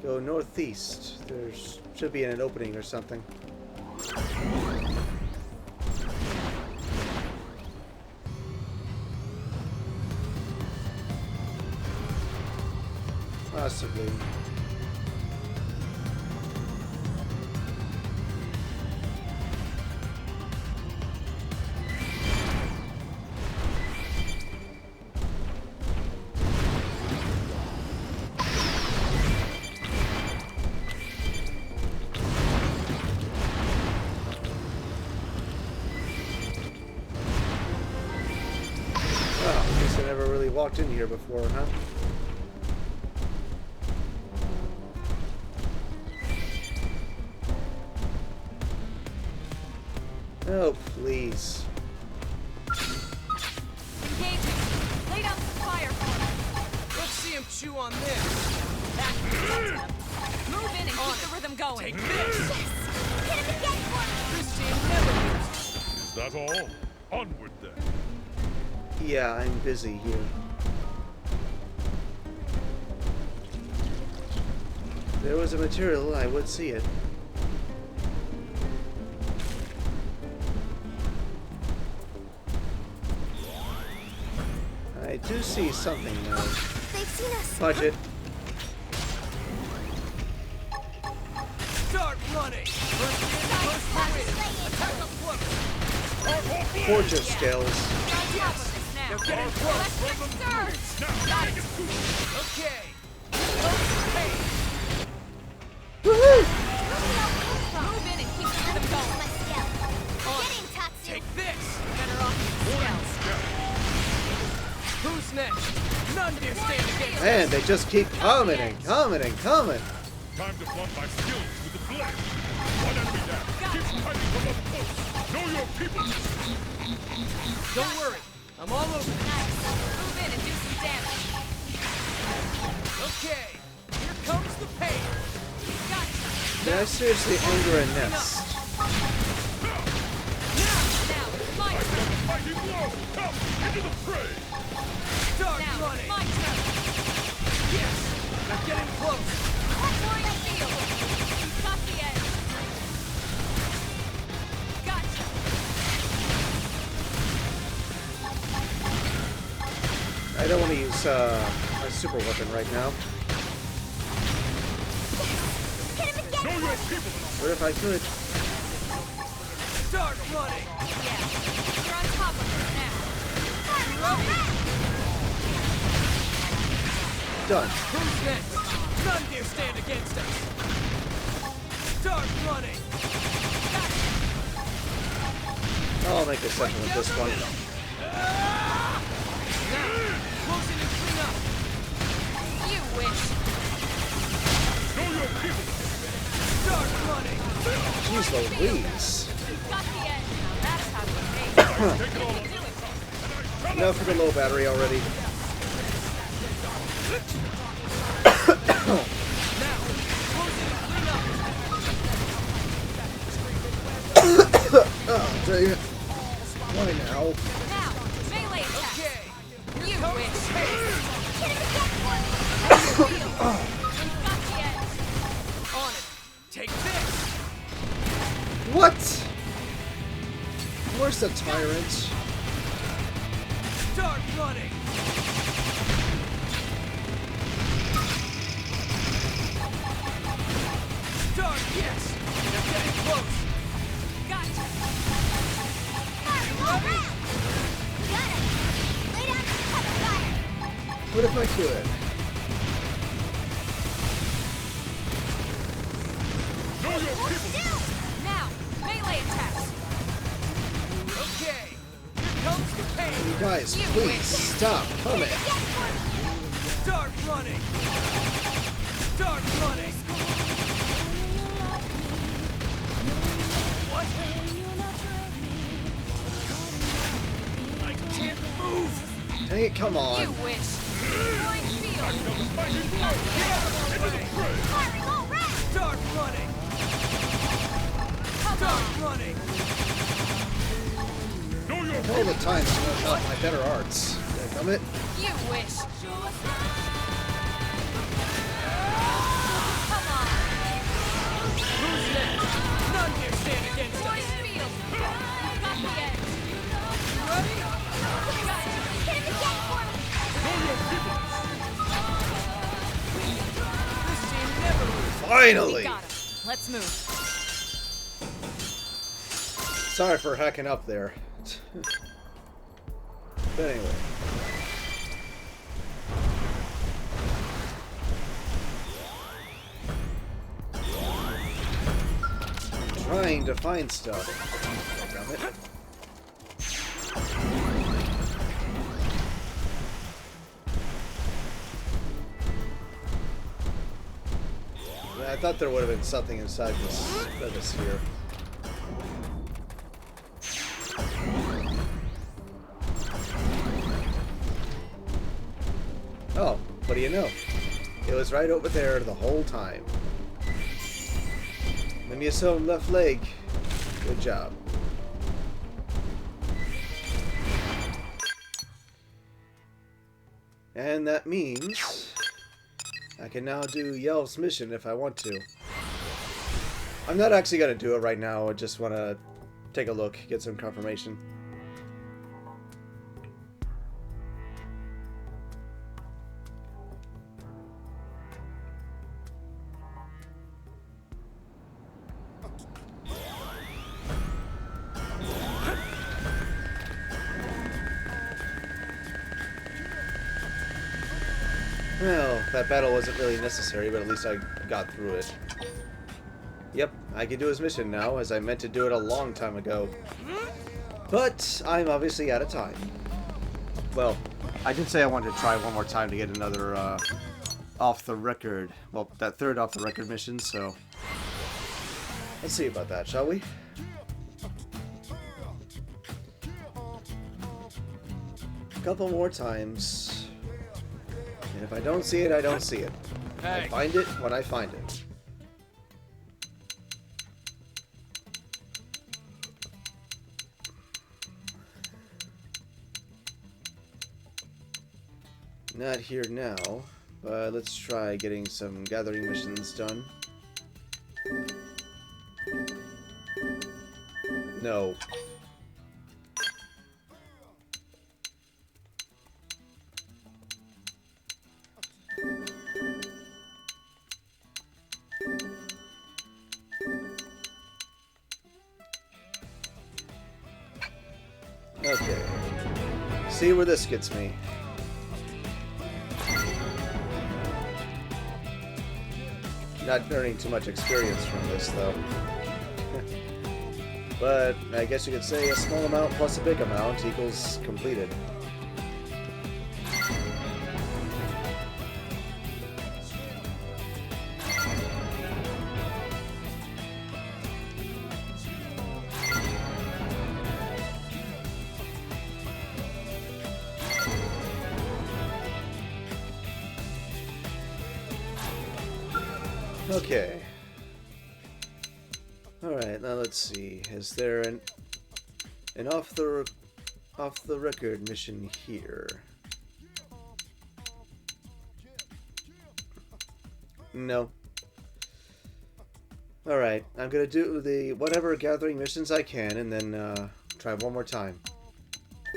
go northeast. There should be an opening or something. Possibly. Oh, I guess I never really walked in here before, huh? Oh, please.
Engaging. Lay down some fire for us.
Let's see him chew on this.
Move in and keep the rhythm going.
Take this!
Hit him again for me!
Christian never loses.
Is that all? Onward then.
Yeah, I'm busy here. If there was a material, I would see it. I do see something though.
They've seen us.
Budget.
Start running! First in, first to win. Attack up close.
Forger skills.
You're on top of this now.
They're getting close.
Electric surge!
Okay. Hey,
Woohoo!
Move in and keep the rhythm going.
Let's go. Get in, Tatsu.
take this!
Better off with scales.
Who's next? None dare stand against us.
Man, they just keep commenting.
Time to flaunt my skills with the blade. One enemy down. Keep fighting from up close. Know your people.
Don't worry. I'm all over this.
Move in and do some damage.
Okay. Here comes the pain.
Gotcha.
Did I seriously anger a nest?
Now it's my turn.
Mighty blow. Come into the fray.
Start
Now it's
running.
my turn.
Yes. They're getting close.
Deploying a field. Cut the edge. Gotcha.
I don't want to use my super weapon right now.
Hit him again.
Know your people.
What if I could?
Start running.
Yeah. You're on top of it now.
Done.
Who's next? None dare stand against us. Start running.
I'll make a second with this one.
Close in and clean up.
You wish.
Know your people.
Start running.
Jeez Louise.
Got the edge.
Take it all on.
Enough for the low battery already. Oh, dang it. Why now?
Now, melee attack.
Okay.
You wish. Got the edge.
On it. Take this.
What? Where's the tyrant?
Start running. Start. Yes. You're getting close.
Gotcha.
What if I could?
Know your people.
Now, melee attacks.
Okay. Here comes the pain.
You guys,
You
please
win.
stop coming.
Start running. Start running. What? I can't move.
Dang it, come on.
You wish. Point field.
Start running. Start running.
Know your
All the time to out my better arts. Come it.
You wish. Come on.
Who's next? None here stand against
Point
us.
field. Got the edge.
Ready?
know your people.
This team never loses.
Finally!
Got him. Let's move.
Sorry for hacking up there. But anyway. I'm trying to find stuff. Damn it. I thought there would have been something inside this crevice here. Oh, what do you know? It was right over there the whole time. Let me sew left leg. Good job. And that means I can now do Yelv's mission if I want to. I'm not actually going to do it right now. I just want to take a look, get some confirmation. Well, that battle wasn't really necessary, but at least I got through it. Yep, I can do his mission now, as I meant to do it a long time ago. But I'm obviously out of time. Well, I did say I wanted to try one more time to get another off the record, well, that third off the record mission, so let's see about that, shall we? A couple more times. And if I don't see it, I don't see it. I
Hey.
find it when I find it. Not here now, but let's try getting some gathering missions done. No. Okay. See where this gets me. Not earning too much experience from this, though. But I guess you could say a small amount plus a big amount equals completed. Okay. Alright, now let's see. Is there an off the record mission here? No. Alright, I'm gonna do the whatever gathering missions I can and then try one more time.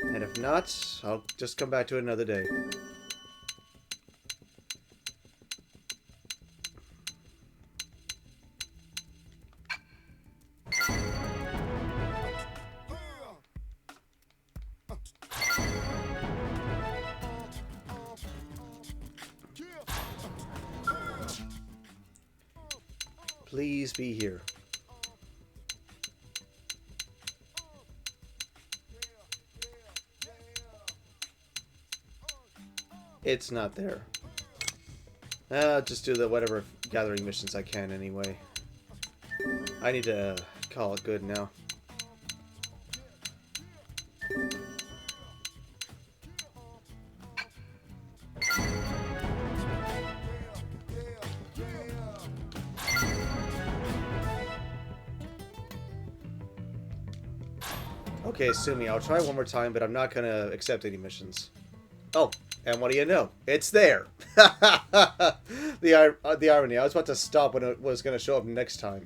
And if not, I'll just come back to it another day. Please be here. It's not there. I'll just do the whatever gathering missions I can anyway. I need to call it good now. Okay, Sumi, I'll try one more time, but I'm not gonna accept any missions. Oh, and what do you know? It's there! The irony. I was about to stop when it was gonna show up next time.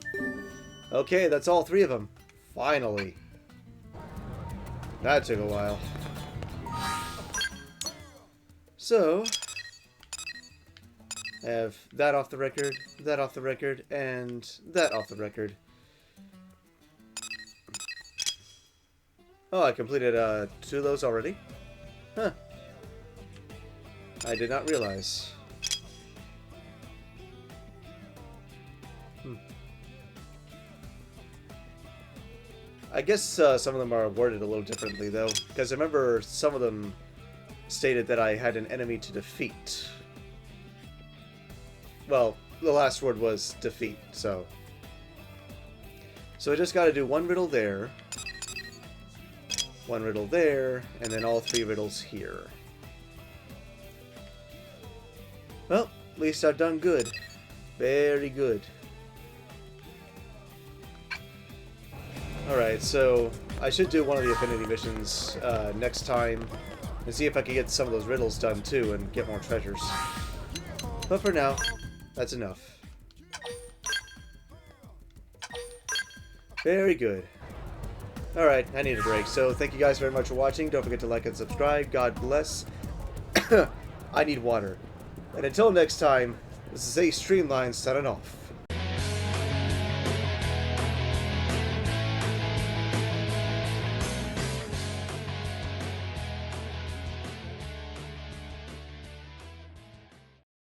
Okay, that's all 3 of them. Finally. That took a while. So, I have that off the record, that off the record, and that off the record. Oh, I completed 2 of those already? Huh. I did not realize. I guess some of them are worded a little differently, though. Because I remember some of them stated that I had an enemy to defeat. Well, the last word was defeat, so... So I just gotta do 1 riddle there. 1 riddle there, and then all 3 riddles here. Well, at least I've done good. Very good. Alright, so I should do one of the affinity missions next time and see if I can get some of those riddles done too and get more treasures. But for now, that's enough. Very good. Alright, I need a break, so thank you guys very much for watching. Don't forget to like and subscribe. God bless. I need water. And until next time, this is Ace Streamline signing off.